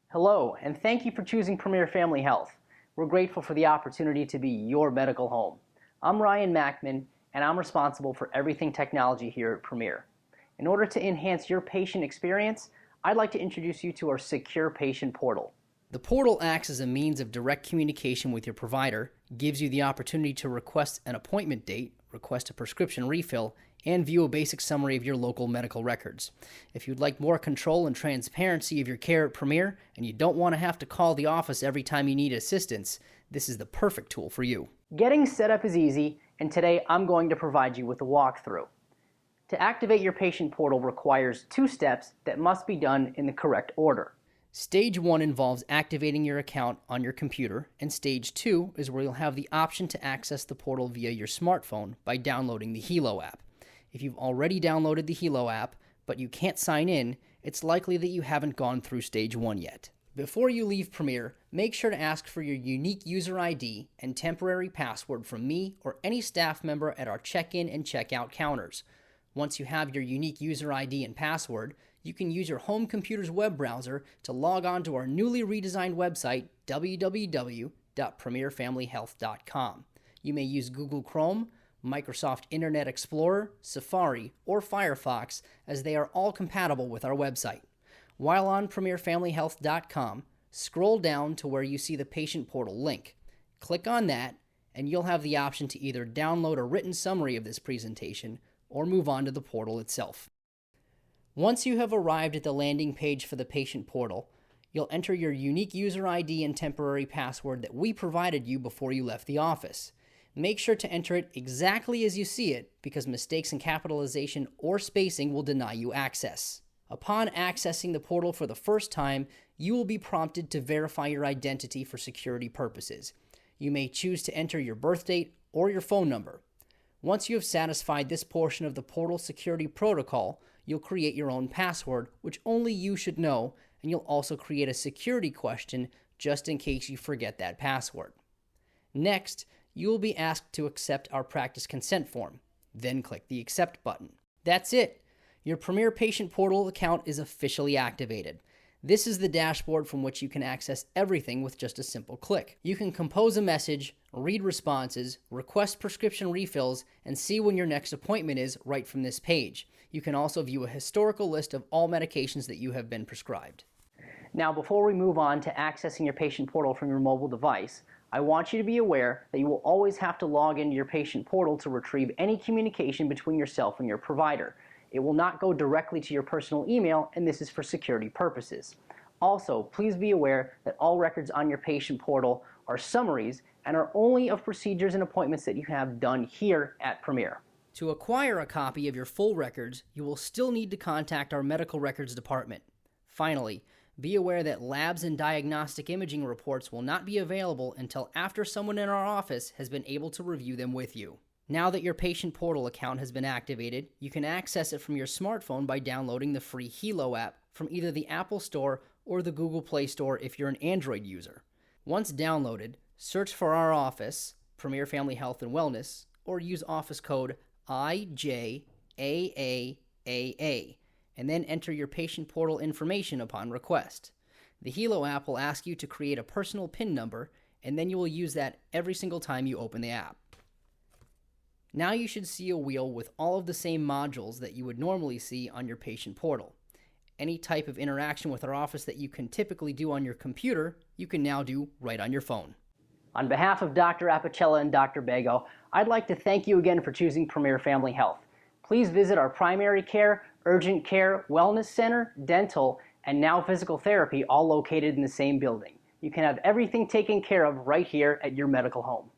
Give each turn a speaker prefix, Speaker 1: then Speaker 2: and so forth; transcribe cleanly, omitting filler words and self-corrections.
Speaker 1: Hello, and thank you for choosing Premier Family Health. We're grateful for the opportunity to be your medical home. I'm Ryan Mackman, and I'm responsible for everything technology here at Premier. In order to enhance your patient experience, I'd like to introduce you to our secure patient portal. The portal acts as a means of direct communication with your provider, gives you the opportunity to request an appointment date, request a prescription refill, and view a basic summary of your local medical records. If you'd like more control and transparency of your care at Premier, and you don't want to have to call the office every time you need assistance, this is the perfect tool for you. Getting set up is easy, and today I'm going to provide you with a walkthrough. To activate your patient portal requires 2 steps that must be done in the correct order. Stage 1 involves activating your account on your computer, and Stage 2 is where you'll have the option to access the portal via your smartphone by downloading the Healow app. If you've already downloaded the Healow app, but you can't sign in, it's likely that you haven't gone through Stage 1 yet. Before you leave Premier, make sure to ask for your unique user ID and temporary password from me or any staff member at our check-in and check-out counters. Once you have your unique user ID and password, you can use your home computer's web browser to log on to our newly redesigned website, www.premierfamilyhealth.com. You may use Google Chrome, Microsoft Internet Explorer, Safari, or Firefox, as they are all compatible with our website. While on premierfamilyhealth.com, scroll down to where you see the patient portal link. Click on that, and you'll have the option to either download a written summary of this presentation or move on to the portal itself. Once you have arrived at the landing page for the patient portal, you'll enter your unique user ID and temporary password that we provided you before you left the office. Make sure to enter it exactly as you see it, because mistakes in capitalization or spacing will deny you access. Upon accessing the portal for the first time, you will be prompted to verify your identity for security purposes. You may choose to enter your birth date or your phone number. Once you have satisfied this portion of the portal security protocol, you'll create your own password, which only you should know, and you'll also create a security question just in case you forget that password. Next, you will be asked to accept our practice consent form. Then click the Accept button. That's it. Your Premier Patient Portal account is officially activated. This is the dashboard from which you can access everything with just a simple click. You can compose a message, read responses, request prescription refills, and see when your next appointment is right from this page. You can also view a historical list of all medications that you have been prescribed. Now, before we move on to accessing your patient portal from your mobile device, I want you to be aware that you will always have to log into your patient portal to retrieve any communication between yourself and your provider. It will not go directly to your personal email, and this is for security purposes. Also, please be aware that all records on your patient portal are summaries and are only of procedures and appointments that you have done here at Premier. To acquire a copy of your full records, you will still need to contact our medical records department. Finally, be aware that labs and diagnostic imaging reports will not be available until after someone in our office has been able to review them with you. Now that your patient portal account has been activated, you can access it from your smartphone by downloading the free Healow app from either the Apple Store or the Google Play Store if you're an Android user. Once downloaded, search for our office, Premier Family Health and Wellness, or use office code IJAAAA, and then enter your patient portal information upon request. The Healow app will ask you to create a personal PIN number, and then you will use that every single time you open the app. Now you should see a wheel with all of the same modules that you would normally see on your patient portal. Any type of interaction with our office that you can typically do on your computer, you can now do right on your phone. On behalf of Dr. Apicella and Dr. Bago, I'd like to thank you again for choosing Premier Family Health. Please visit our primary care, urgent care, wellness center, dental, and now physical therapy, all located in the same building. You can have everything taken care of right here at your medical home.